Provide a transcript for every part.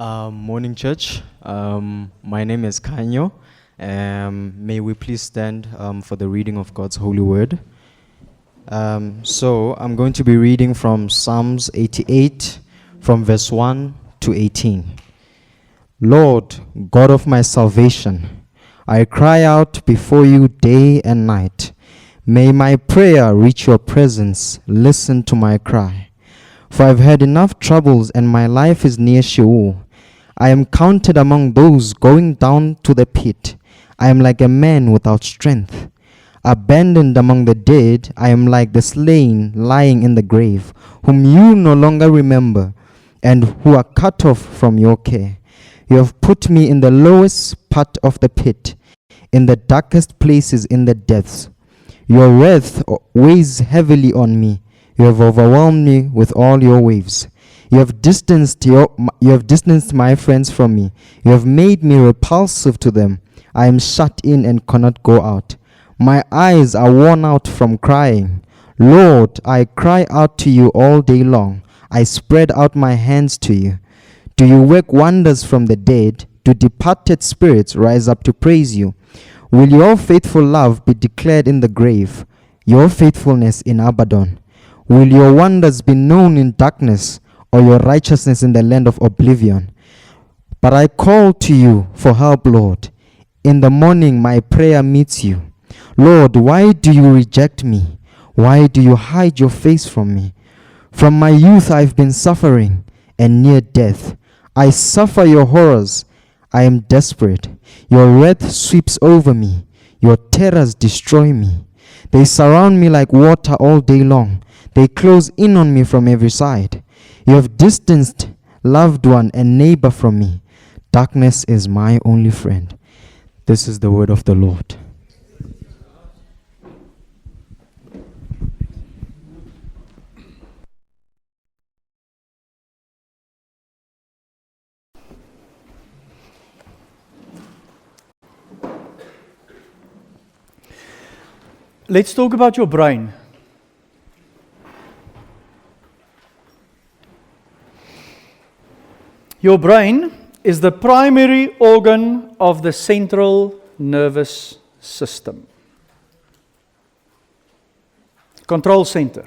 Morning, church. My name is Kanyo. May we please stand for the reading of God's holy word. So I'm going to be reading from Psalms 88, from verse 1 to 18. Lord, God of my salvation, I cry out before you day and night. May my prayer reach your presence. Listen to my cry. For I've had enough troubles and my life is near Sheol. I am counted among those going down to the pit. I am like a man without strength. Abandoned among the dead, I am like the slain lying in the grave, whom you no longer remember, and who are cut off from your care. You have put me in the lowest part of the pit, in the darkest places in the depths. Your wrath weighs heavily on me. You have overwhelmed me with all your waves. You have distanced my friends from me. You have made me repulsive to them. I am shut in and cannot go out. My eyes are worn out from crying. Lord, I cry out to you all day long. I spread out my hands to you. Do you work wonders from the dead? Do departed spirits rise up to praise you? Will your faithful love be declared in the grave, your faithfulness in Abaddon? Will your wonders be known in darkness, or your righteousness in the land of oblivion? But I call to you for help, Lord. In the morning my prayer meets you. Lord, why do you reject me? Why do you hide your face from me? From my youth I've been suffering and near death. I suffer your horrors. I am desperate. Your wrath sweeps over me. Your terrors destroy me. They surround me like water all day long. They close in on me from every side. You have distanced loved one and neighbor from me. Darkness is my only friend. This is the word of the Lord. Let's talk about your brain. Your brain is the primary organ of the central nervous system. Control center.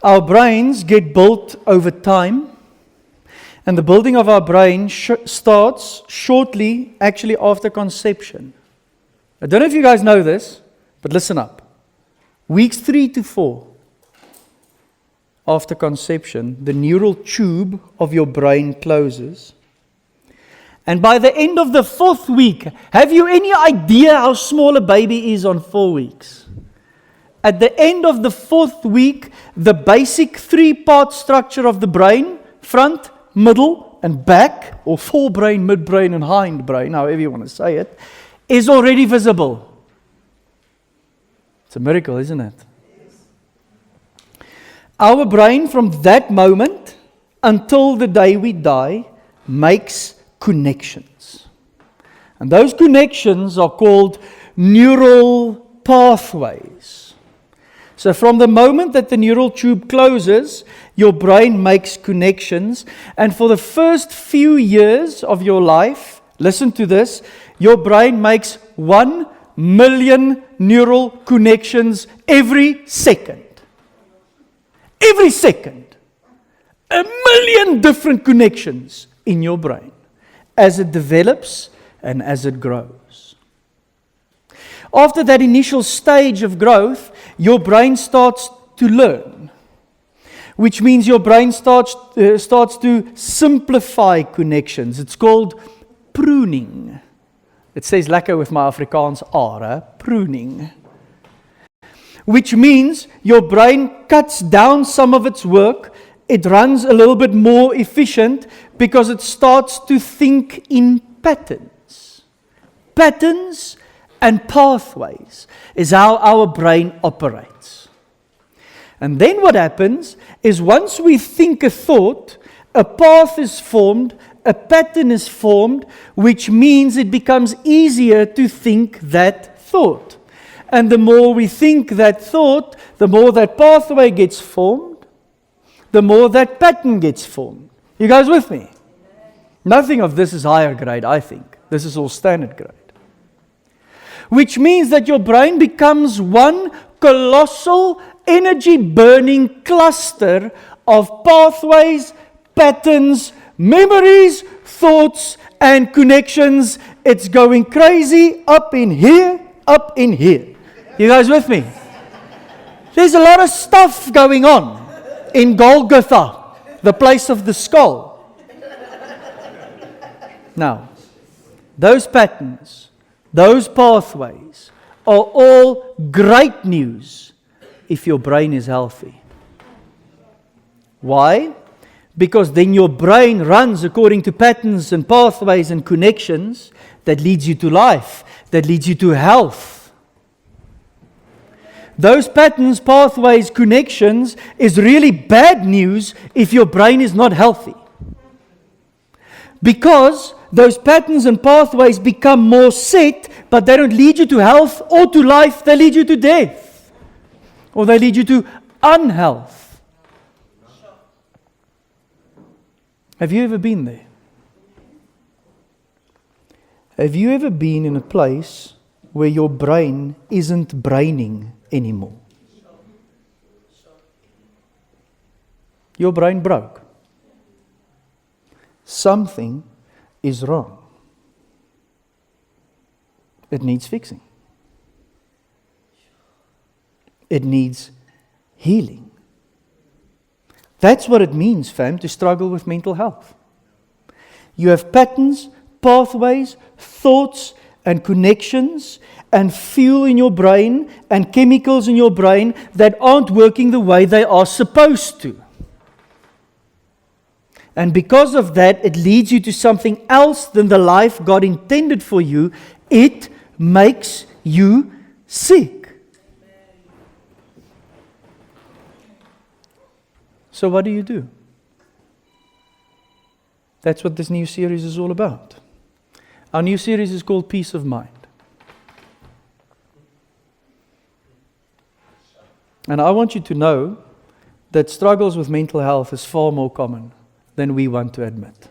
Our brains get built over time, and the building of our brain starts shortly, actually after conception. I don't know if you guys know this, but listen up. Weeks 3 to 4 after conception, the neural tube of your brain closes. And by the end of the 4th week, have you any idea how small a baby is on 4 weeks? At the end of the 4th week, the basic 3-part structure of the brain, front, middle, and back, or forebrain, midbrain, and hindbrain, however you want to say it, is already visible. It's a miracle, isn't it? Our brain, from that moment until the day we die, makes connections. And those connections are called neural pathways. So from the moment that the neural tube closes, your brain makes connections. And for the first few years of your life, listen to this, your brain makes 1 million neural connections every second. Every second, 1 million different connections in your brain as it develops and as it grows. After that initial stage of growth, your brain starts to learn, which means your brain starts to simplify connections. It's called pruning. It says lekker with my Afrikaans are, pruning. Which means your brain cuts down some of its work. It runs a little bit more efficient because it starts to think in patterns. Patterns and pathways is how our brain operates. And then what happens is once we think a thought, a path is formed, a pattern is formed, which means it becomes easier to think that thought. And the more we think that thought, the more that pathway gets formed, the more that pattern gets formed. You guys with me? Nothing of this is higher grade, I think. This is all standard grade. Which means that your brain becomes one colossal energy-burning cluster of pathways, patterns, memories, thoughts, and connections. It's going crazy up in here, up in here. You guys with me? There's a lot of stuff going on in Golgotha, the place of the skull. Now, those patterns, those pathways are all great news if your brain is healthy. Why? Because then your brain runs according to patterns and pathways and connections that leads you to life, that leads you to health. Those patterns, pathways, connections is really bad news if your brain is not healthy. Because those patterns and pathways become more set, but they don't lead you to health or to life, they lead you to death. Or they lead you to unhealth. Have you ever been there? Have you ever been in a place where your brain isn't braining anymore? Your brain broke. Something is wrong. It needs fixing. It needs healing. That's what it means, fam, to struggle with mental health. You have patterns, pathways, thoughts, and connections, and fuel in your brain, and chemicals in your brain that aren't working the way they are supposed to. And because of that, it leads you to something else than the life God intended for you. It makes you sick. So what do? That's what this new series is all about. Our new series is called Peace of Mind. And I want you to know that struggles with mental health is far more common than we want to admit.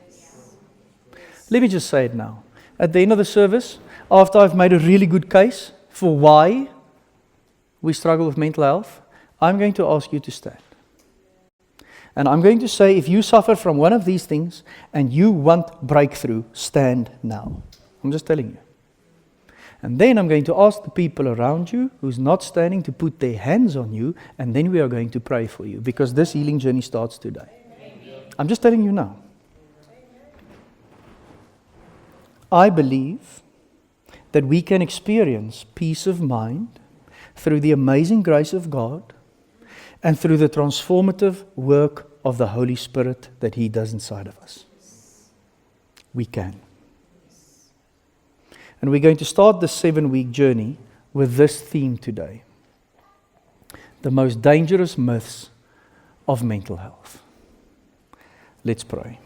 Let me just say it now. At the end of the service, after I've made a really good case for why we struggle with mental health, I'm going to ask you to stand. And I'm going to say, if you suffer from one of these things and you want breakthrough, stand now. I'm just telling you. And then I'm going to ask the people around you who's not standing to put their hands on you, and then we are going to pray for you, because this healing journey starts today. I'm just telling you now. I believe that we can experience peace of mind through the amazing grace of God and through the transformative work of the Holy Spirit that He does inside of us. We can. And we're going to start this 7-week journey with this theme today. The most dangerous myths of mental health. Let's pray.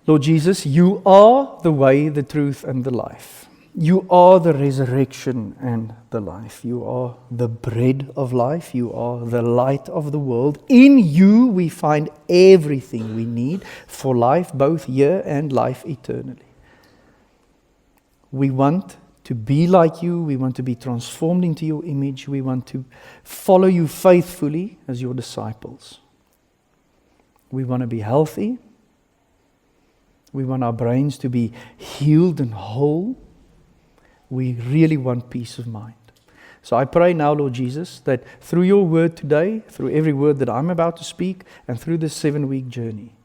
Lord Jesus, You are the way, the truth, and the life. You are the resurrection and the life. You are the bread of life. You are the light of the world. In You we find everything we need for life, both here and life eternally. We want to be like You. We want to be transformed into Your image. We want to follow You faithfully as Your disciples. We want to be healthy. We want our brains to be healed and whole. We really want peace of mind. So I pray now, Lord Jesus, that through Your word today, through every word that I'm about to speak, and through this 7-week journey,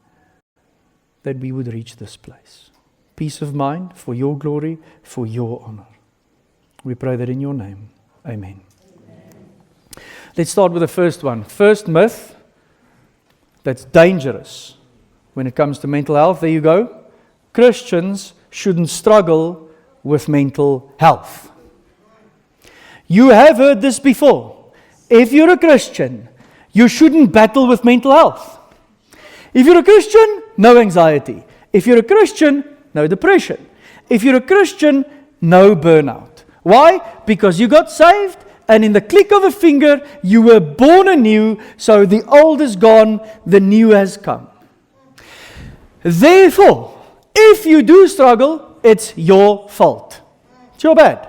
that we would reach this place. Peace of mind for Your glory, for Your honor. We pray that in Your name. Amen. Let's start with the first one. First myth that's dangerous when it comes to mental health. There you go. Christians shouldn't struggle with mental health. You have heard this before. If you're a Christian, you shouldn't battle with mental health. If you're a Christian, no anxiety. If you're a Christian, no depression. If you're a Christian, no burnout. Why? Because you got saved, and in the click of a finger, you were born anew, so the old is gone, the new has come. Therefore, if you do struggle, it's your fault. It's your bad.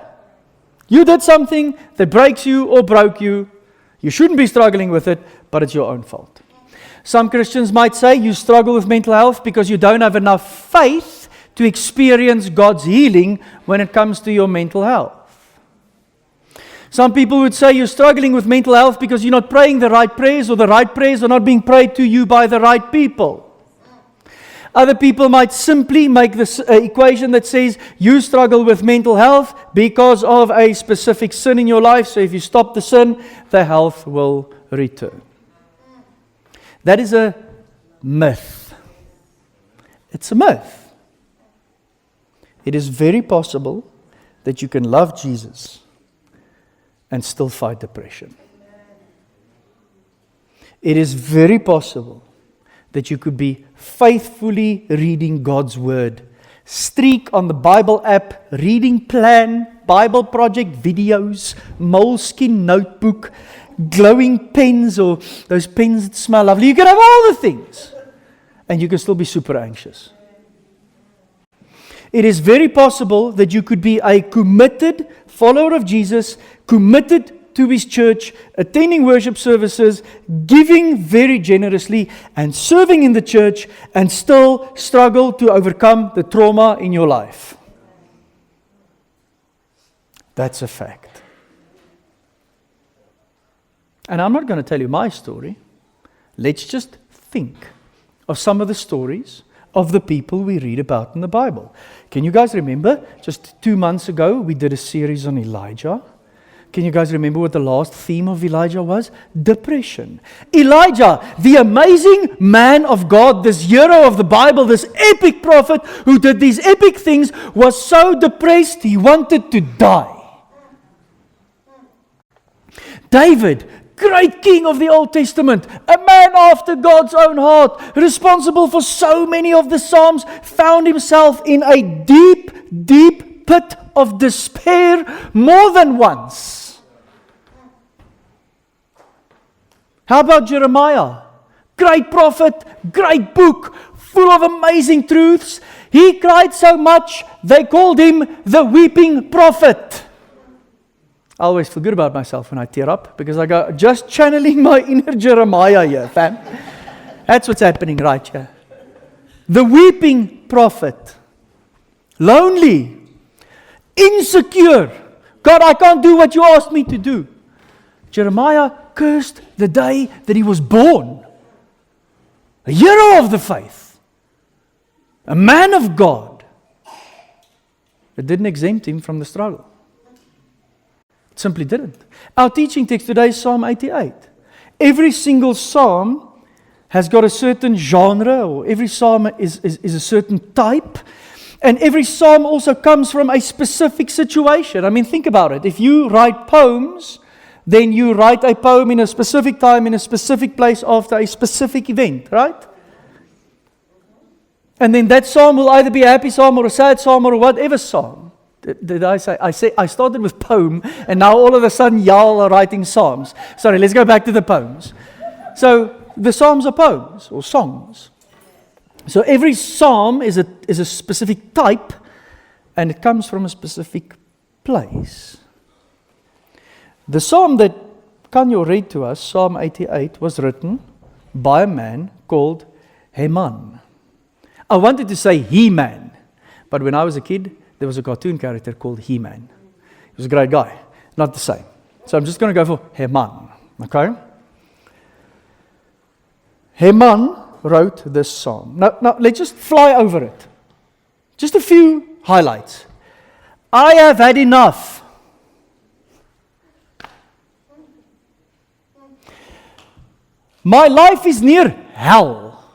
You did something that breaks you or broke you. You shouldn't be struggling with it, but it's your own fault. Some Christians might say you struggle with mental health because you don't have enough faith to experience God's healing when it comes to your mental health. Some people would say you're struggling with mental health because you're not praying the right prayers, or the right prayers are not being prayed to you by the right people. Other people might simply make this equation that says you struggle with mental health because of a specific sin in your life, so if you stop the sin, the health will return. That is a myth. It's a myth. It is very possible that you can love Jesus and still fight depression. It is very possible that you could be faithfully reading God's Word, streak on the Bible app, reading plan, Bible project videos, Moleskine notebook, glowing pens, or those pens that smell lovely. You can have all the things, and you can still be super anxious. It is very possible that you could be a committed follower of Jesus, committed to His church, attending worship services, giving very generously, and serving in the church, and still struggle to overcome the trauma in your life. That's a fact. And I'm not going to tell you my story. Let's just think of some of the stories of the people we read about in the Bible. Can you guys remember, just 2 months ago, we did a series on Elijah? Can you guys remember what the last theme of Elijah was? Depression. Elijah, the amazing man of God, this hero of the Bible, this epic prophet who did these epic things, was so depressed he wanted to die. David, great king of the Old Testament, a man after God's own heart, responsible for so many of the Psalms, found himself in a deep, deep pit of despair more than once. How about Jeremiah? Great prophet, great book, full of amazing truths. He cried so much, they called him the weeping prophet. I always feel good about myself when I tear up, because I go, just channeling my inner Jeremiah here, fam. That's what's happening right here. The weeping prophet. Lonely. Insecure. God, I can't do what you asked me to do. Jeremiah cursed the day that he was born. A hero of the faith. A man of God. It didn't exempt him from the struggle. Simply didn't. Our teaching text today is Psalm 88. Every single psalm has got a certain genre, or every psalm is a certain type. And every psalm also comes from a specific situation. I mean, think about it. If you write poems, then you write a poem in a specific time, in a specific place, after a specific event, right? And then that psalm will either be a happy psalm or a sad psalm or whatever psalm. Did I say? I started with poem, and now all of a sudden y'all are writing psalms. Sorry, let's go back to the poems. So the psalms are poems or songs. So every psalm is a specific type, and it comes from a specific place. The psalm that Kanyo read to us, Psalm 88, was written by a man called Heman. I wanted to say He-Man, but when I was a kid, there was a cartoon character called He-Man. He was a great guy. Not the same. So I'm just going to go for Heman. Okay? Heman wrote this psalm. Now let's just fly over it. Just a few highlights. I have had enough. My life is near hell.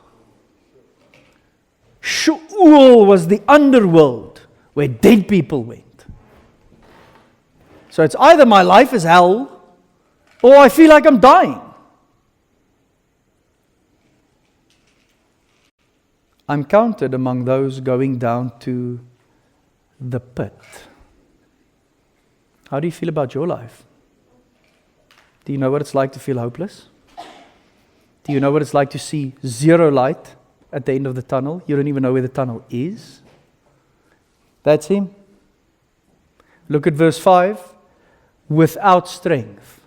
Sheol was the underworld where dead people went. So it's either my life is hell, or I feel like I'm dying. I'm counted among those going down to the pit. How do you feel about your life? Do you know what it's like to feel hopeless? Do you know what it's like to see zero light at the end of the tunnel. You don't even know where the tunnel is. That's him. Look at verse 5. Without strength.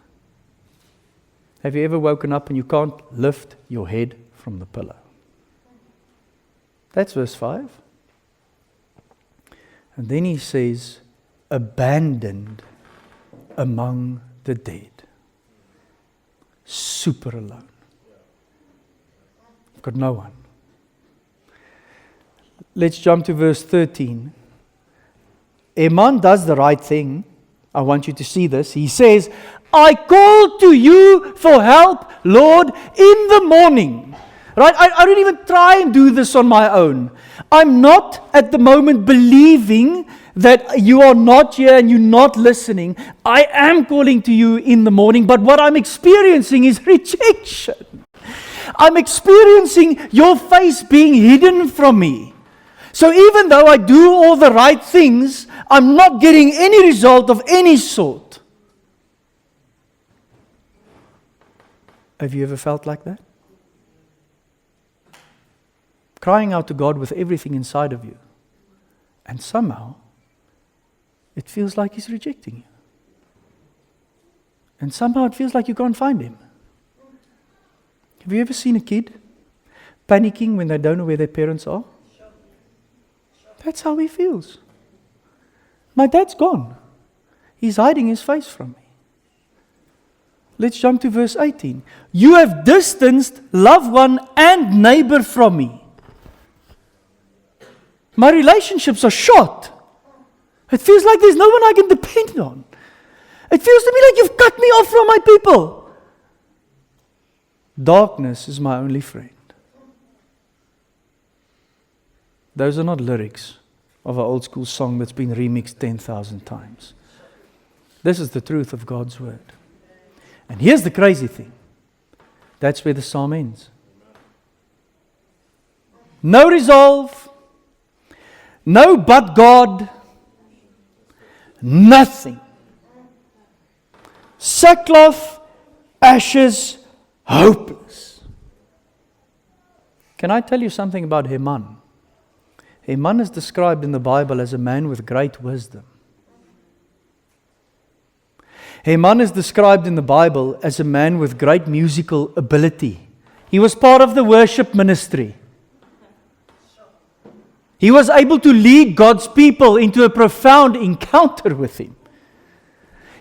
Have you ever woken up and you can't lift your head from the pillow? That's verse 5. And then he says, abandoned among the dead. Super alone. Got no one. Let's jump to verse 13. Heman does the right thing. I want you to see this. He says, I call to you for help, Lord, in the morning. Right? I don't even try and do this on my own. I'm not at the moment believing that you are not here and you're not listening. I am calling to you in the morning, but what I'm experiencing is rejection. I'm experiencing your face being hidden from me. So even though I do all the right things, I'm not getting any result of any sort. Have you ever felt like that? Crying out to God with everything inside of you. And somehow, it feels like He's rejecting you. And somehow it feels like you can't find Him. Have you ever seen a kid panicking when they don't know where their parents are? That's how he feels. My dad's gone. He's hiding his face from me. Let's jump to verse 18. You have distanced loved one and neighbor from me. My relationships are short. It feels like there's no one I can depend on. It feels to me like you've cut me off from my people. Darkness is my only friend. Those are not lyrics of an old school song that's been remixed 10,000 times. This is the truth of God's word. And here's the crazy thing. That's where the psalm ends. No resolve. No but God. Nothing. Sackcloth, ashes, hopeless. Can I tell you something about Heman? Heman is described in the Bible as a man with great wisdom. Heman is described in the Bible as a man with great musical ability. He was part of the worship ministry. He was able to lead God's people into a profound encounter with Him.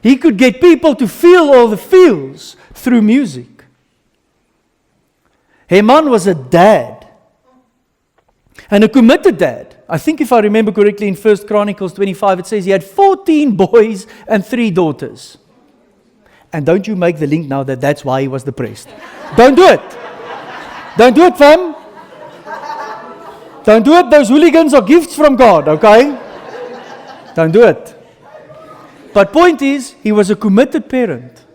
He could get people to feel all the feels through music. Heman was a dad. And a committed dad. I think if I remember correctly in 1 Chronicles 25, it says he had 14 boys and 3 daughters. And don't you make the link now that that's why he was depressed. Don't do it. Don't do it, fam. Don't do it. Those hooligans are gifts from God, okay? Don't do it. But point is, he was a committed parent.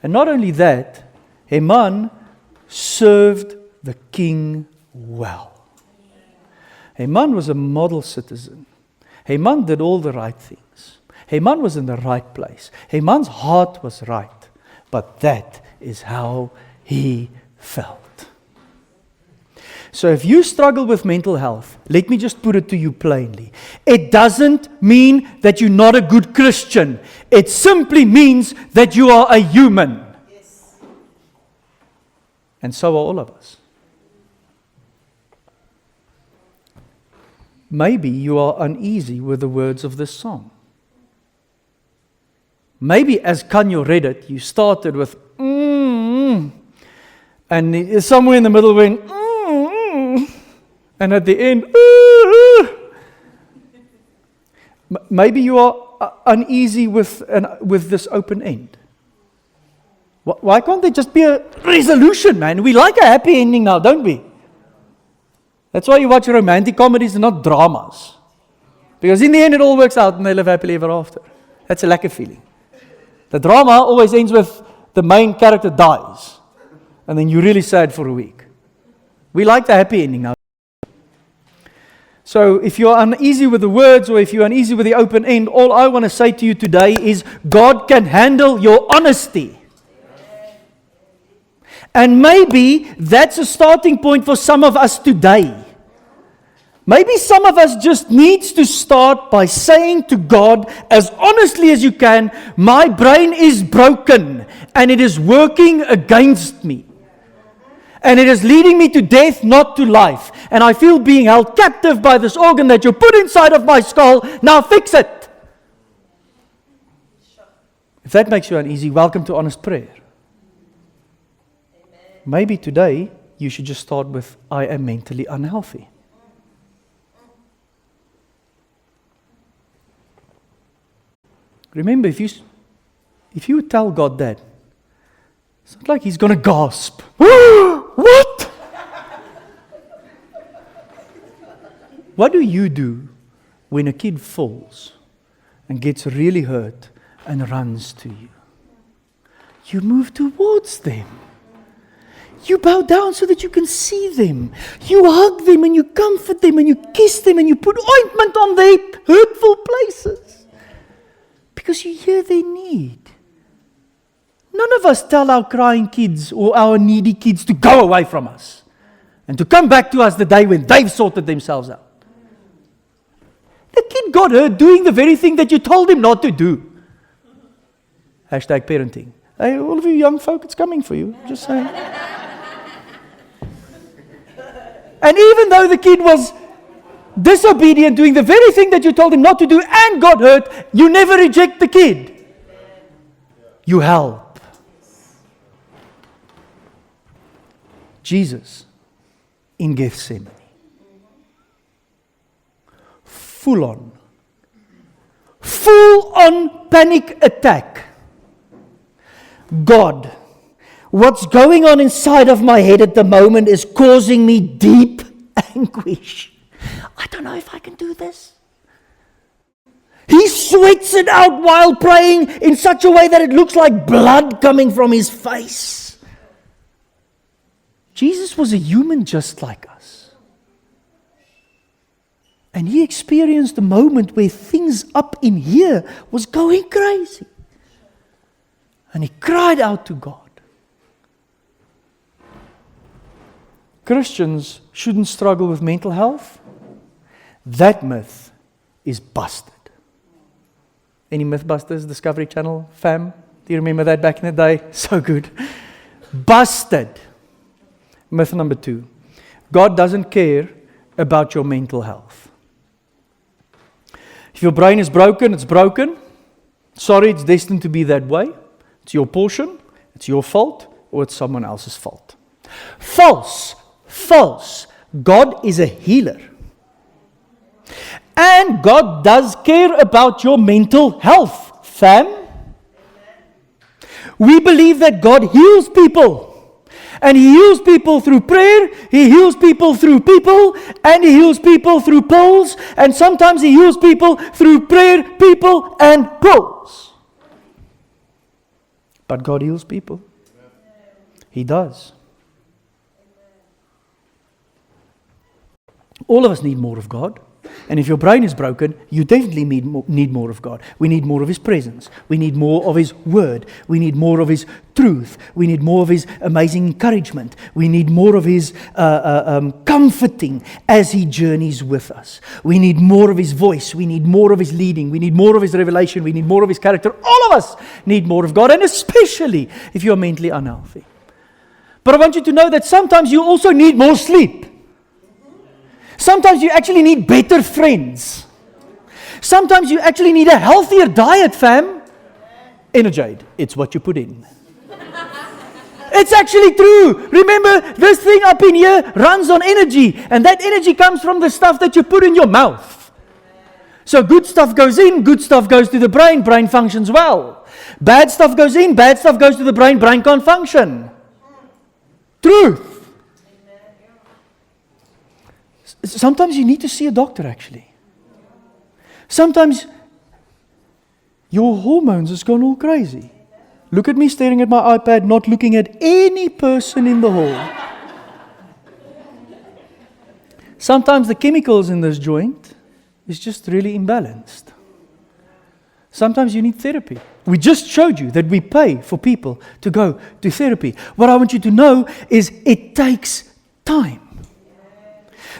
And not only that, Heman served the king well. Heman was a model citizen. Heman did all the right things. Heman was in the right place. Heman's heart was right. But that is how he felt. So if you struggle with mental health, let me just put it to you plainly. It doesn't mean that you're not a good Christian. It simply means that you are a human. Yes. And so are all of us. Maybe you are uneasy with the words of this song. Maybe as Kanyo read it, you started with and somewhere in the middle went and at the end maybe you are uneasy with this open end. Why can't there just be a resolution, man? We like a happy ending now, don't we? That's why you watch romantic comedies and not dramas. Because in the end it all works out and they live happily ever after. That's a lekker feeling. The drama always ends with the main character dies. And then you're really sad for a week. We like the happy ending now. So if you're uneasy with the words or if you're uneasy with the open end, all I want to say to you today is God can handle your honesty. And maybe that's a starting point for some of us today. Maybe some of us just needs to start by saying to God, as honestly as you can, my brain is broken and it is working against me. And it is leading me to death, not to life. And I feel being held captive by this organ that you put inside of my skull. Now fix it. If that makes you uneasy, welcome to honest prayer. Maybe today you should just start with, I am mentally unhealthy. Remember, if you would tell God that, it's not like He's going to gasp. What? What do you do when a kid falls and gets really hurt and runs to you? You move towards them. You bow down so that you can see them. You hug them and you comfort them and you kiss them and you put ointment on their hurtful places. Because you hear their need. None of us tell our crying kids or our needy kids to go away from us and to come back to us the day when they've sorted themselves out. The kid got hurt doing the very thing that you told him not to do. Hashtag parenting. Hey, all of you young folk, it's coming for you. Just saying. And even though the kid was disobedient, doing the very thing that you told him not to do and got hurt, you never reject the kid. You help. Jesus in Gethsemane. Full on panic attack. God, what's going on inside of my head at the moment is causing me deep anguish. I don't know if I can do this. He sweats it out while praying in such a way that it looks like blood coming from his face. Jesus was a human just like us. And he experienced a moment where things up in here was going crazy. And he cried out to God. Christians shouldn't struggle with mental health. That myth is busted. Any Mythbusters, Discovery Channel, fam? Do you remember that back in the day? So good. Busted. Myth number 2. God doesn't care about your mental health. If your brain is broken, it's broken. Sorry, it's destined to be that way. It's your portion, it's your fault, or it's someone else's fault. False. God is a healer. And God does care about your mental health, fam. We believe that God heals people. And He heals people through prayer, He heals people through people, and He heals people through polls, and sometimes He heals people through prayer, people, and polls. But God heals people. He does. All of us need more of God. And if your brain is broken, you definitely need more of God. We need more of His presence. We need more of His word. We need more of His truth. We need more of His amazing encouragement. We need more of His comforting as He journeys with us. We need more of His voice. We need more of His leading. We need more of His revelation. We need more of His character. All of us need more of God, and especially if you're mentally unhealthy. But I want you to know that sometimes you also need more sleep. Sometimes you actually need better friends. Sometimes you actually need a healthier diet, fam. Energide, it's what you put in. It's actually true. Remember, this thing up in here runs on energy. And that energy comes from the stuff that you put in your mouth. So good stuff goes in, good stuff goes to the brain. Brain functions well. Bad stuff goes in, bad stuff goes to the brain. Brain can't function. Truth. Sometimes you need to see a doctor, actually. Sometimes your hormones has gone all crazy. Look at me staring at my iPad, not looking at any person in the hall. Sometimes the chemicals in this joint is just really imbalanced. Sometimes you need therapy. We just showed you that we pay for people to go to therapy. What I want you to know is it takes time.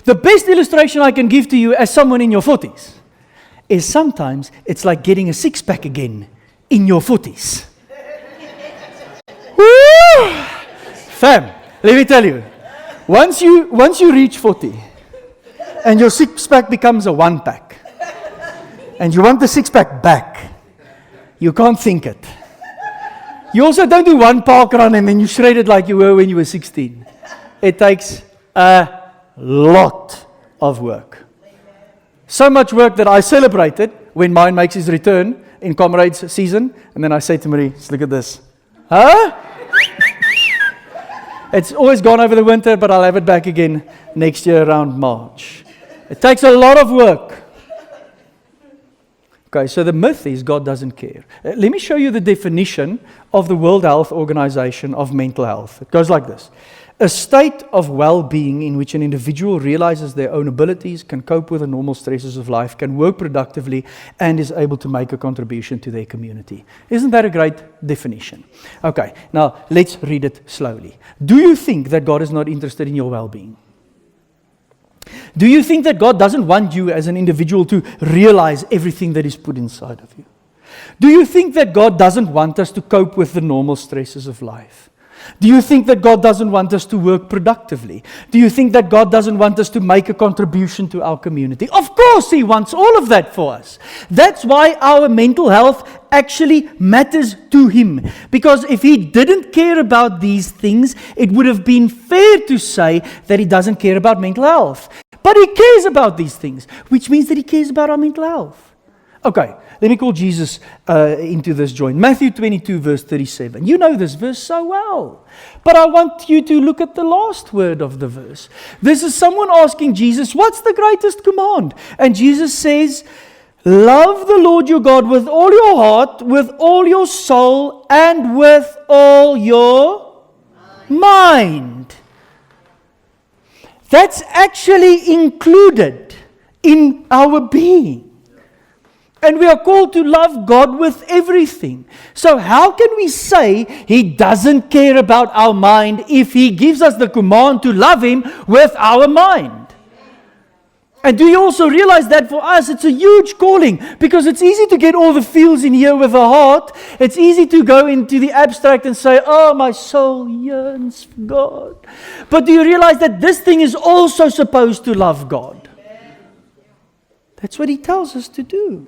The best illustration I can give to you as someone in your 40s is sometimes it's like getting a six-pack again in your 40s. Woo! Fam, let me tell you, once you reach 40 and your six-pack becomes a one-pack and you want the six-pack back, you can't think it. You also don't do one park run and then you shred it like you were when you were 16. It takes a lot of work. So much work that I celebrated when mine makes his return in Comrades season. And then I say to Marie, look at this. Huh? It's always gone over the winter, but I'll have it back again next year around March. It takes a lot of work. Okay, so the myth is God doesn't care. Let me show you the definition of the World Health Organization of mental health. It goes like this. A state of well-being in which an individual realizes their own abilities, can cope with the normal stresses of life, can work productively, and is able to make a contribution to their community. Isn't that a great definition? Okay, now let's read it slowly. Do you think that God is not interested in your well-being? Do you think that God doesn't want you as an individual to realize everything that is put inside of you? Do you think that God doesn't want us to cope with the normal stresses of life? Do you think that God doesn't want us to work productively? Do you think that God doesn't want us to make a contribution to our community? Of course He wants all of that for us. That's why our mental health actually matters to Him. Because if He didn't care about these things, it would have been fair to say that He doesn't care about mental health. But He cares about these things, which means that He cares about our mental health. Okay, let me call Jesus into this joint. Matthew 22, verse 37. You know this verse so well. But I want you to look at the last word of the verse. This is someone asking Jesus, what's the greatest command? And Jesus says, love the Lord your God with all your heart, with all your soul, and with all your mind. That's actually included in our being. And we are called to love God with everything. So how can we say He doesn't care about our mind if He gives us the command to love Him with our mind? And do you also realize that for us it's a huge calling? Because it's easy to get all the feels in here with the heart. It's easy to go into the abstract and say, oh, my soul yearns for God. But do you realize that this thing is also supposed to love God? That's what He tells us to do.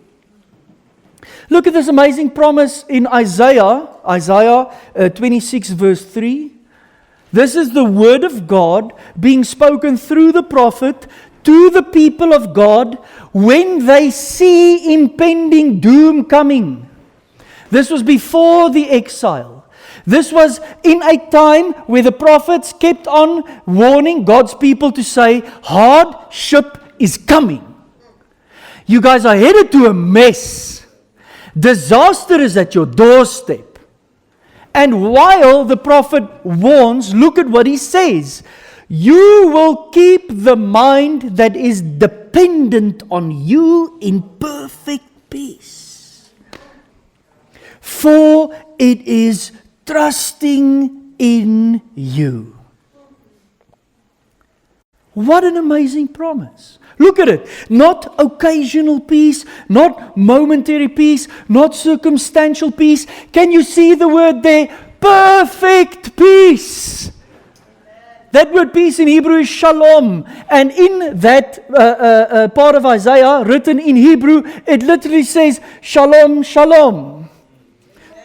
Look at this amazing promise in Isaiah 26 verse 3. This is the word of God being spoken through the prophet to the people of God when they see impending doom coming. This was before the exile. This was in a time where the prophets kept on warning God's people to say, hardship is coming. You guys are headed to a mess. Disaster is at your doorstep. And while the prophet warns, look at what he says. You will keep the mind that is dependent on you in perfect peace. For it is trusting in you. What an amazing promise. Look at it. Not occasional peace, not momentary peace, not circumstantial peace. Can you see the word there? Perfect peace. That word peace in Hebrew is shalom. And in that part of Isaiah, written in Hebrew, it literally says shalom, shalom.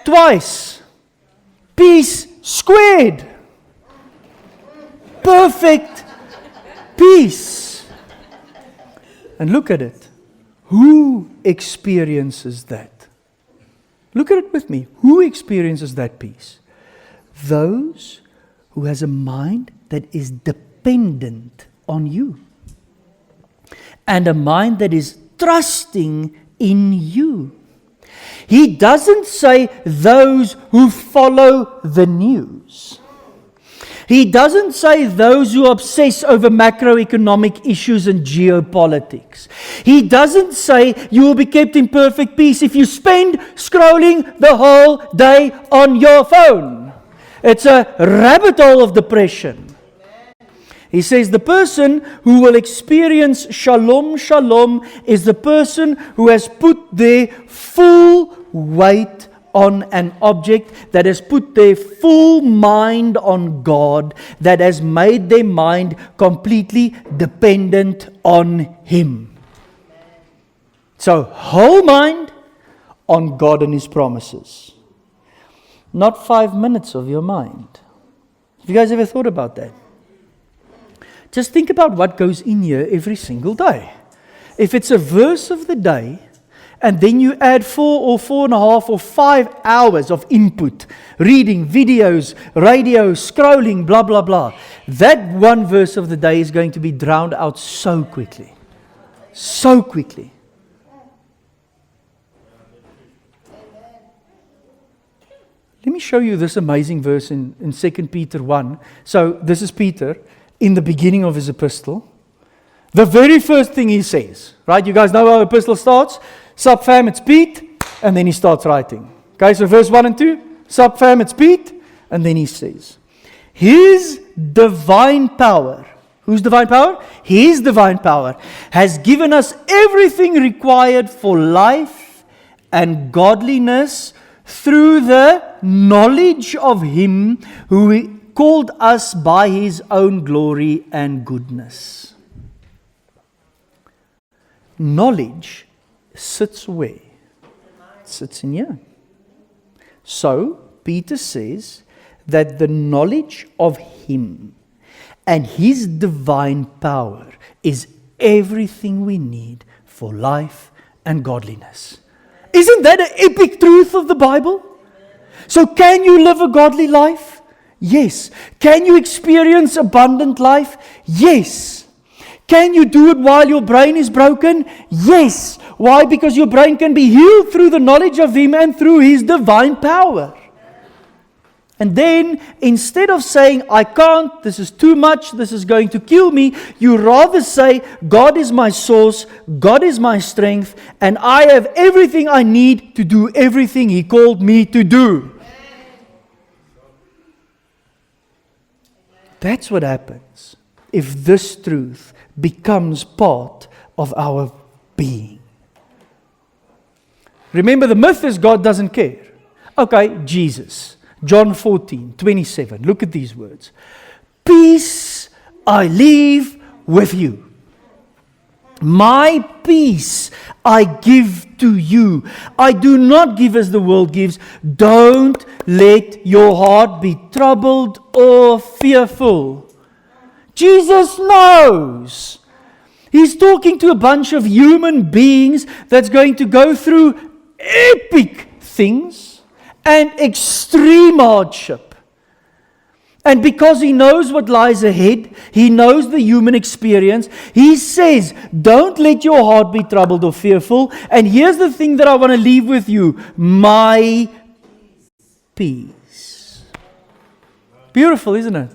Twice. Peace squared. Perfect peace. And look at it. Who experiences that? Look at it with me. Who experiences that peace? Those who has a mind that is dependent on you. And a mind that is trusting in you. He doesn't say those who follow the news. He doesn't say those who obsess over macroeconomic issues and geopolitics. He doesn't say you will be kept in perfect peace if you spend scrolling the whole day on your phone. It's a rabbit hole of depression. He says the person who will experience shalom, shalom is the person who has put their full weight on an object, that has put their full mind on God, that has made their mind completely dependent on Him. So, whole mind on God and His promises. Not 5 minutes of your mind. Have you guys ever thought about that? Just think about what goes in here every single day. If it's a verse of the day, and then you add 4 or 4.5 or 5 hours of input, reading, videos, radio, scrolling, blah, blah, blah, that one verse of the day is going to be drowned out so quickly. So quickly. Let me show you this amazing verse in 2 Peter 1. So this is Peter in the beginning of his epistle. The very first thing he says, right? You guys know how epistle starts? Sup fam, it's Pete. And then he starts writing. Okay, so verse 1 and 2. Sup fam, it's Pete. And then he says, His divine power. Whose divine power? His divine power has given us everything required for life and godliness through the knowledge of Him who called us by His own glory and goodness. Knowledge sits where? It sits in here. So, Peter says that the knowledge of Him and His divine power is everything we need for life and godliness. Isn't that an epic truth of the Bible? So can you live a godly life? Yes. Can you experience abundant life? Yes. Can you do it while your brain is broken? Yes. Why? Because your brain can be healed through the knowledge of Him and through His divine power. And then, instead of saying, I can't, this is too much, this is going to kill me, you rather say, God is my source, God is my strength, and I have everything I need to do everything He called me to do. That's what happens if this truth becomes part of our being. Remember, the myth is God doesn't care. Okay, Jesus. John 14:27. Look at these words. Peace I leave with you. My peace I give to you. I do not give as the world gives. Don't let your heart be troubled or fearful. Jesus knows. He's talking to a bunch of human beings that's going to go through epic things and extreme hardship. And because He knows what lies ahead, He knows the human experience, He says, don't let your heart be troubled or fearful. And here's the thing that I want to leave with you. My peace. Beautiful, isn't it?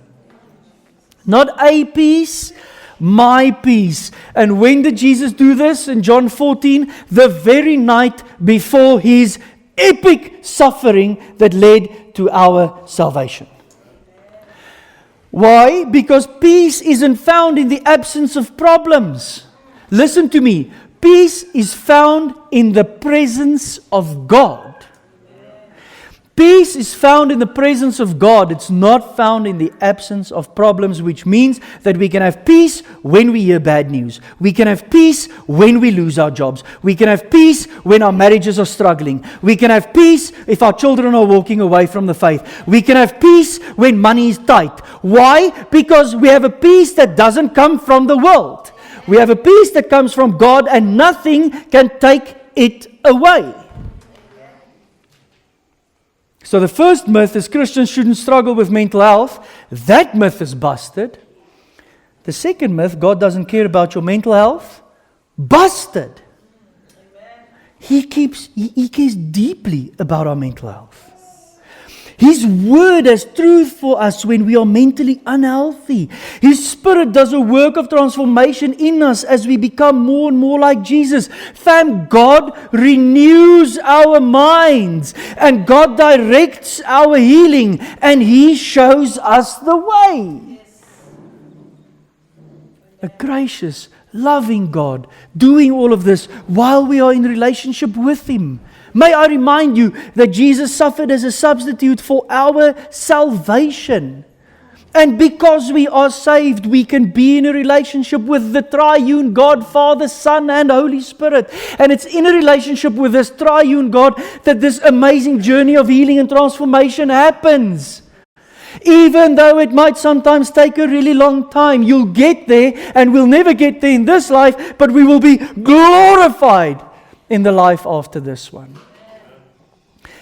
Not a peace, my peace. And when did Jesus do this? In John 14, the very night before His epic suffering that led to our salvation. Why? Because peace isn't found in the absence of problems. Listen to me. Peace is found in the presence of God. Peace is found in the presence of God. It's not found in the absence of problems, which means that we can have peace when we hear bad news. We can have peace when we lose our jobs. We can have peace when our marriages are struggling. We can have peace if our children are walking away from the faith. We can have peace when money is tight. Why? Because we have a peace that doesn't come from the world. We have a peace that comes from God, and nothing can take it away. So the first myth is Christians shouldn't struggle with mental health. That myth is busted. The second myth, God doesn't care about your mental health. Busted. He cares deeply about our mental health. His word has truth for us when we are mentally unhealthy. His Spirit does a work of transformation in us as we become more and more like Jesus. Fam, God renews our minds and God directs our healing and He shows us the way. A gracious, loving God doing all of this while we are in relationship with Him. May I remind you that Jesus suffered as a substitute for our salvation. And because we are saved, we can be in a relationship with the triune God, Father, Son, and Holy Spirit. And it's in a relationship with this triune God that this amazing journey of healing and transformation happens. Even though it might sometimes take a really long time, you'll get there, and we'll never get there in this life, but we will be glorified in the life after this one.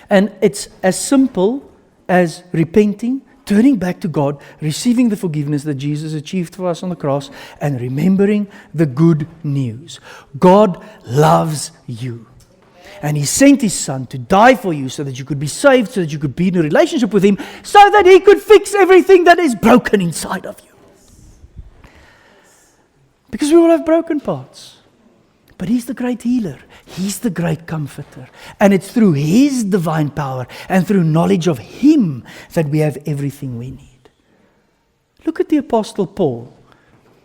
And it's as simple as repenting, turning back to God, receiving the forgiveness that Jesus achieved for us on the cross, and remembering the good news. God loves you. And He sent His Son to die for you so that you could be saved, so that you could be in a relationship with Him, so that He could fix everything that is broken inside of you. Because we all have broken parts. But He's the great healer. He's the great comforter. And it's through His divine power and through knowledge of Him that we have everything we need. Look at the Apostle Paul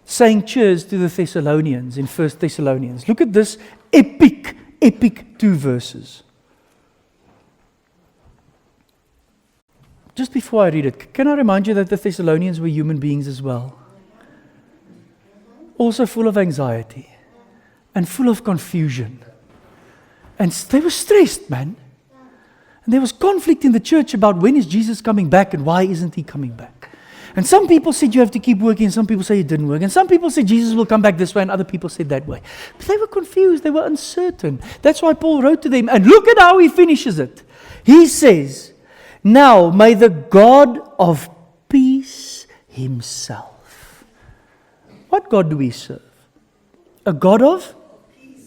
saying cheers to the Thessalonians in 1 Thessalonians. Look at this epic 2 verses. Just before I read it, can I remind you that the Thessalonians were human beings as well? Also full of anxiety and full of confusion. And they were stressed, man. And there was conflict in the church about when is Jesus coming back and why isn't He coming back. And some people said you have to keep working, and some people say it didn't work. And some people said Jesus will come back this way, and other people said that way. But they were confused, they were uncertain. That's why Paul wrote to them. And look at how he finishes it. He says, "Now may the God of peace Himself." What God do we serve? A God of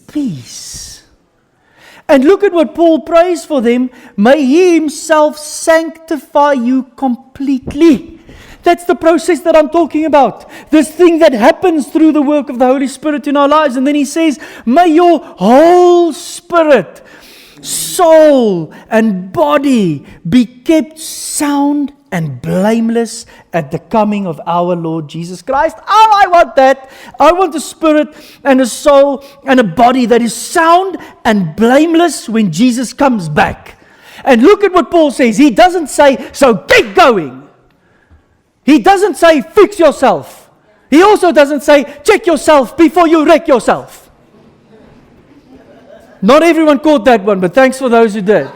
peace. And look at what Paul prays for them. May He Himself sanctify you completely. That's the process that I'm talking about. This thing that happens through the work of the Holy Spirit in our lives. And then he says, may your whole spirit, soul, and body be kept sound and blameless at the coming of our Lord Jesus Christ. Oh, I want that. I want a spirit and a soul and a body that is sound and blameless when Jesus comes back. And look at what Paul says. He doesn't say, so get going. He doesn't say, fix yourself. He also doesn't say, check yourself before you wreck yourself. Not everyone caught that one, but thanks for those who did.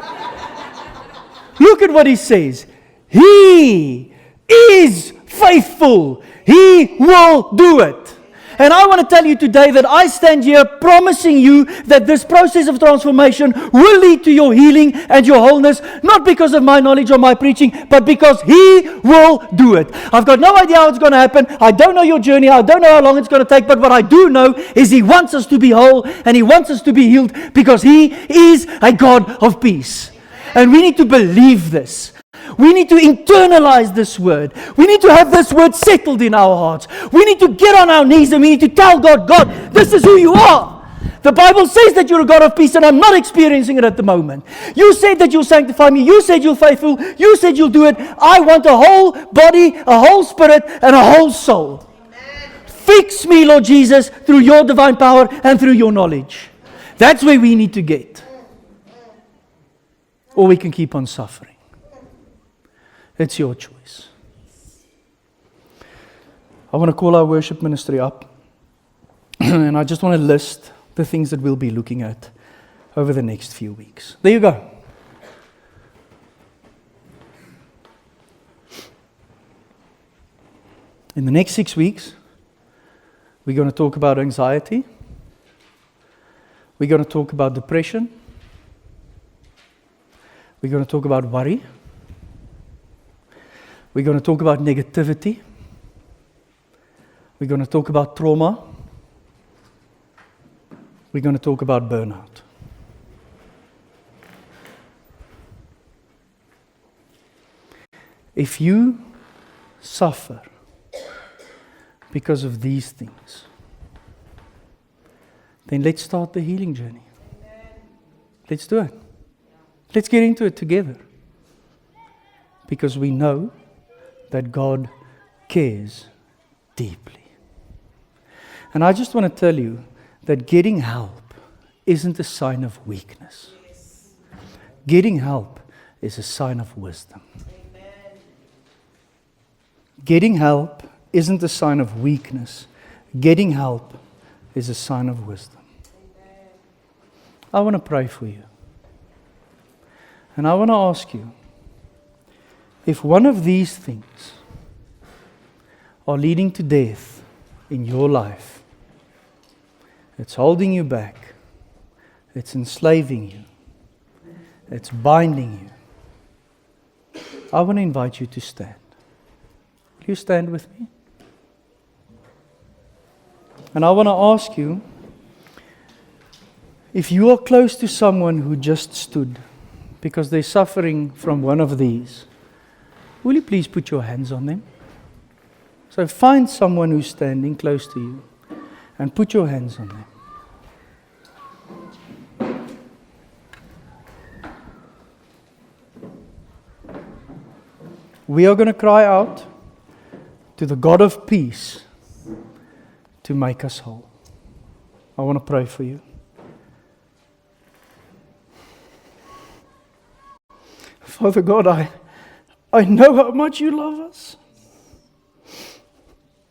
Look at what he says. He is faithful. He will do it. And I want to tell you today that I stand here promising you that this process of transformation will lead to your healing and your wholeness, not because of my knowledge or my preaching, but because He will do it. I've got no idea how it's going to happen. I don't know your journey. I don't know how long it's going to take, but what I do know is He wants us to be whole and He wants us to be healed because He is a God of peace. And we need to believe this. We need to internalize this word. We need to have this word settled in our hearts. We need to get on our knees and we need to tell God, God, this is who you are. The Bible says that you're a God of peace and I'm not experiencing it at the moment. You said that you'll sanctify me. You said you'll faithful. You said you'll do it. I want a whole body, a whole spirit, and a whole soul. Amen. Fix me, Lord Jesus, through your divine power and through your knowledge. That's where we need to get. Or we can keep on suffering. It's your choice. I want to call our worship ministry up. And I just want to list the things that we'll be looking at over the next few weeks. There you go. In the next 6 weeks, we're going to talk about anxiety. We're going to talk about depression. We're going to talk about worry. We're going to talk about negativity. We're going to talk about trauma. We're going to talk about burnout. if you suffer because of these things, then let's start the healing journey. Let's do it. Let's get into it together. Because we know that God cares deeply. And I just want to tell you that getting help isn't a sign of weakness. Getting help is a sign of wisdom. Getting help isn't a sign of weakness. Getting help is a sign of wisdom. I want to pray for you. And I want to ask you, if one of these things are leading to death in your life, it's holding you back, it's enslaving you, it's binding you, I want to invite you to stand. Will you stand with me? And I want to ask you, if you are close to someone who just stood because they're suffering from one of these, will you please put your hands on them? So find someone who's standing close to you and put your hands on them. We are going to cry out to the God of peace to make us whole. I want to pray for you. Father God, I know how much you love us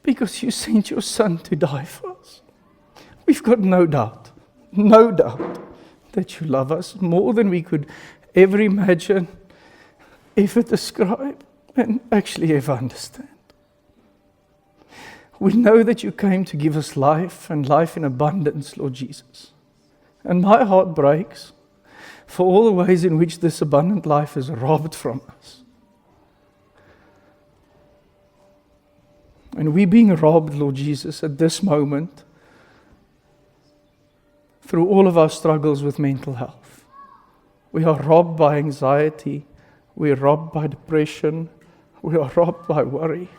because you sent your Son to die for us. We've got no doubt that you love us more than we could ever imagine, ever describe, and actually ever understand. We know that you came to give us life and life in abundance, Lord Jesus. And my heart breaks for all the ways in which this abundant life is robbed from us. And we being robbed, Lord Jesus, at this moment, through all of our struggles with mental health. We are robbed by anxiety. We are robbed by depression. We are robbed by worry.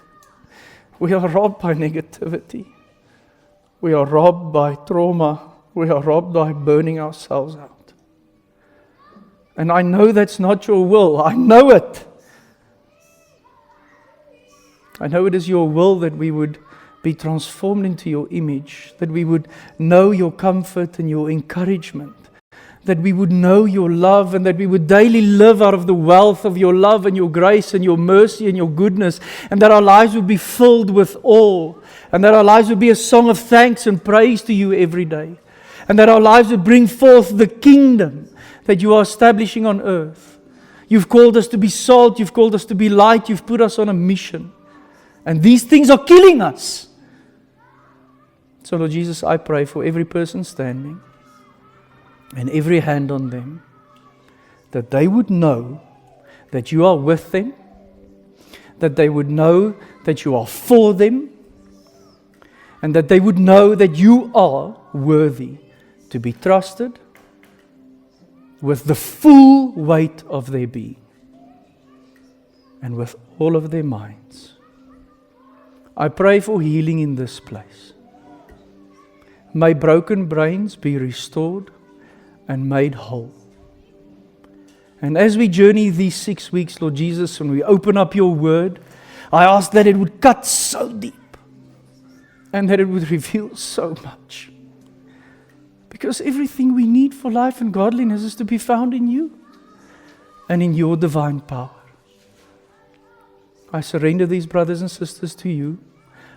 We are robbed by negativity. We are robbed by trauma. We are robbed by burning ourselves out. And I know that's not your will. I know it. I know it is your will that we would be transformed into your image, that we would know your comfort and your encouragement, that we would know your love, and that we would daily live out of the wealth of your love and your grace and your mercy and your goodness, and that our lives would be filled with awe, and that our lives would be a song of thanks and praise to you every day, and that our lives would bring forth the kingdom that you are establishing on earth. You've called us to be salt, you've called us to be light, you've put us on a mission. And these things are killing us. So Lord Jesus, I pray for every person standing and every hand on them, that they would know that you are with them, that they would know that you are for them, and that they would know that you are worthy to be trusted with the full weight of their being and with all of their minds. I pray for healing in this place. May broken brains be restored and made whole. And as we journey these 6 weeks, Lord Jesus, when we open up your word, I ask that it would cut so deep and that it would reveal so much. Because everything we need for life and godliness is to be found in you and in your divine power. I surrender these brothers and sisters to you.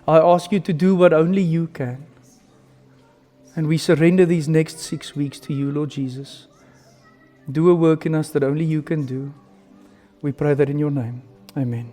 I ask you to do what only you can. And we surrender these next 6 weeks to you, Lord Jesus. Do a work in us that only you can do. We pray that in your name. Amen.